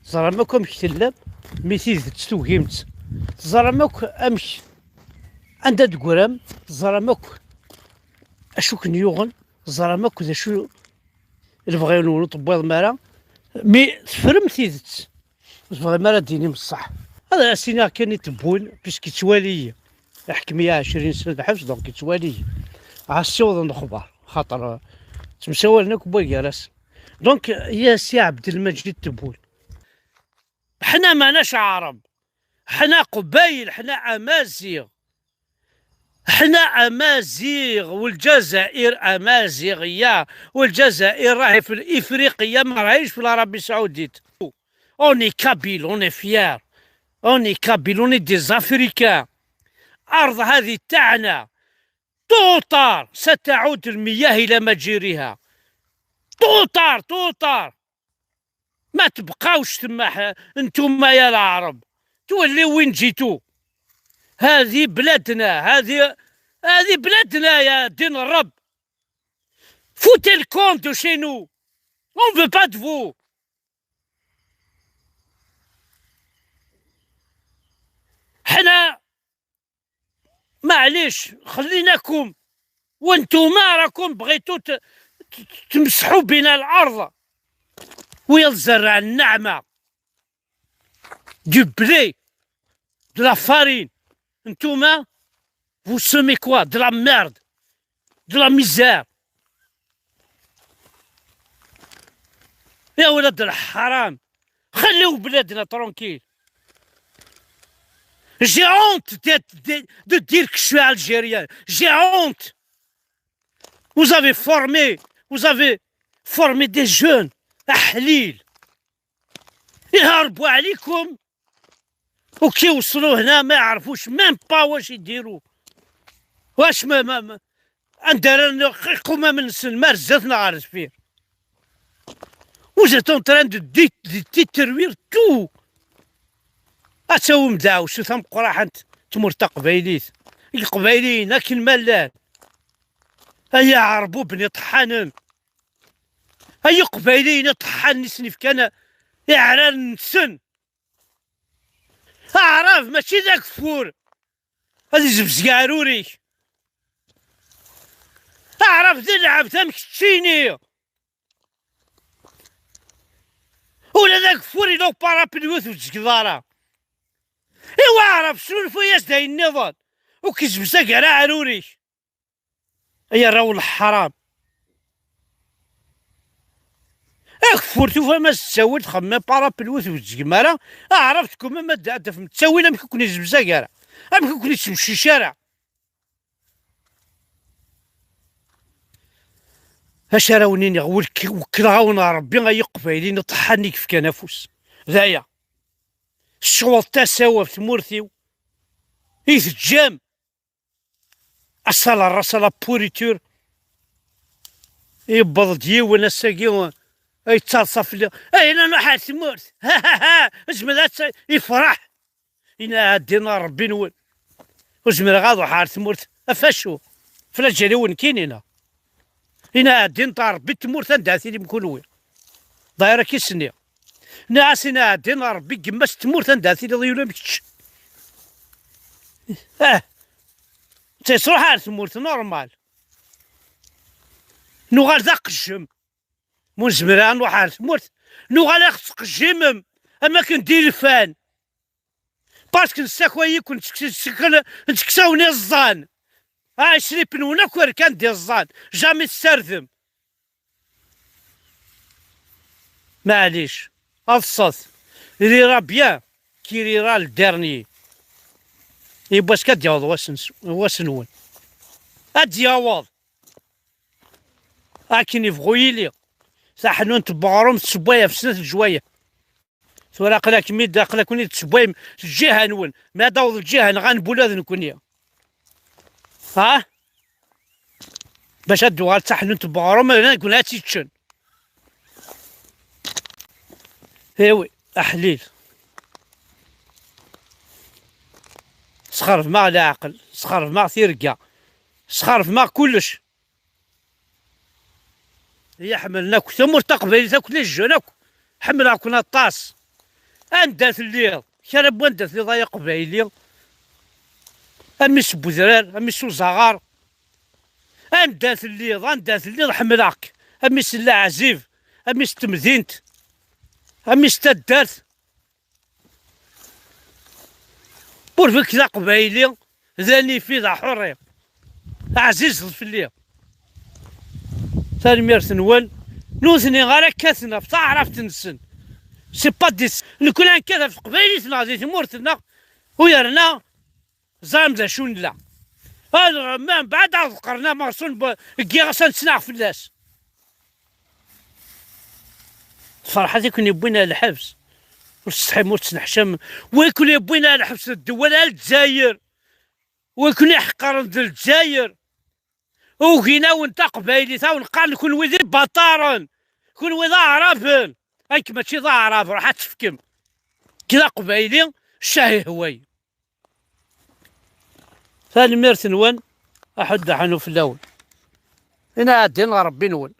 تزرى ماك امك تلام مي تيزت توكيمت تزرى ماك امك عندها تقرام تزرى ماك اشو كنيوغن تزرى ماك ذا شو البغيون ونطبيض مالا مي تفرم تيزت تبغي مالا ديني من الصح هذا سينا كان يتبون باش كيتوالي حكمية 20 سنة الحبس دونك كيتوالي عالسيوض الخبار خاطر تمساوى لنا كبوي راس دونك يا سي عبد المجيد تبول حنا ماناش عرب حنا قبايل حنا امازيغ حنا امازيغ والجزائر امازيغيه والجزائر راهي في الافريقيه ما راهيش في العربيه السعوديه اوني كابيل اوني فيار اوني كابيل اوني ديزافريكان ارض هذه تاعنا توطار ستعود المياه الى مجاريها توطار ما تبقاوش تما انتوما يا العرب توليو وين جيتو هذه بلادنا هذه بلادنا يا دين الرب فوتي الكونت دو شي نو اون فو با دو فو حنا معليش خليناكم وانتوما راكم بغيتو تمسحوا بنا الارض ويا الزرع الناعمه دو بلي دو لا فارين انتوما vous semez quoi de la merde de la misère يا ولاد الحرام خليو بلادنا ترونكيل j'ai honte de dire que je suis algérien j'ai honte vous avez formé des jeunes أحليل يهربوا عليكم وكي وصلوا هنا ما يعرفوش ميم با واش يديروا واش ما عندنا قومة من السن ما رزاتنا عارف فيه وجات اون تران دو تيتروير تو اتاو مدعو شو ثم قراحة تمرتا قبايليت القبايليين لكن مالان هيا عربو بني طحانن هيا قبايليين طحان نسنف كان يعران نسن اعرف ماشي ذاك فور هذي زبزقاروري اعرف ذي لعب ثمك تشيني ولا ذاك فوري لو بارابليوث وتزقدارا ايوا اعرف شنو الفياس داي النظام وكيزبزا كاع عروري هيا راهو الحرام اكفر توفا ما تساوي تخمم بارابلوث وتزقمارا عرفتكم ما دافم تساوي لا مكوني زبزا كاع ما مكوني تمشي شارع اش راونيني وكراونا ربي غيقبايلين طحاني كيف كنافوس ذايا الشغل تساوى في تمورثيو يتجام اصلا الراسا بوريتور يبض ديوان الساقي يتصرصف لي اي انا حال تمورث ها اجمل يفرح إنا دينا ربي نون وجمل غاضو حال تمورث افاشو فلا جالون كاينين إنا دين طار ربي تمورث ندعثي لي مكونوين دايره كي سني ناسينا دين ربي كماش تمورث ندعثي لي ضيولا مكتش تيصروح حال تمورث نورمال نوغال ذاق الجم مزمران نروح حال تمورث نوغال اخصق الجمم اما كندير الفان باسكو نساكوي كنت نتكساوني الزان شري بنونا كوار كان ديال الزان جامي تسترذم معليش افصص اللي راه بيان كي راه الدرني يباش كدياوض واش نون ادياوض كي يبغوا صح حنون تبعرهم تسبايا في سنة الجوايه ثورا قلاك ميدا قلاك وني تسبايا الجهه نون ما داوض الجهه غنبولاد نكونيا ها باش هادو غالتحنو تبعرهم انا نكون هاتي تشن ايوي احليل سخرف ما لا عقل سخرف ما ثيرقا سخرف ما كلش هي حملناك ثم مرتقبه تاكل الجناك حملها كنا الطاس أندات الليل شرب وندات الليل ضايق قبايلي أميس بوذرار أميس زغار أندات الليل أندات الليل حملاك أميس لا عزيف أميس تمدينت أميس تدارت بورفيك ذا قبايلي ذاني في ذا حرية عزيز في الليل ثاني مير ثنوال نوثني غير كاثنا فتعرف تنسن سي با ديس نكون هكذا في قبايلتنا دي تمورتنا ويرنا زعما ذا شون لا هذا من بعد ذكرنا مرسون كيغاس نسنع فلاس صراحة كون يبوينا الحبس والصحي موت نحشم ويكون يبوينا الحبس الدول الجزائر ويكون يحقر الجزائر وكينا وانت قبايلي تا ونقال نكون وذي بطارا كون وذا عرفن هاك ماشي ذا عرف راح تفكم كذا قبايلي الشاهي هواي ثاني مير ثنوان أحد حنو في الأول هنا عادين ربي نول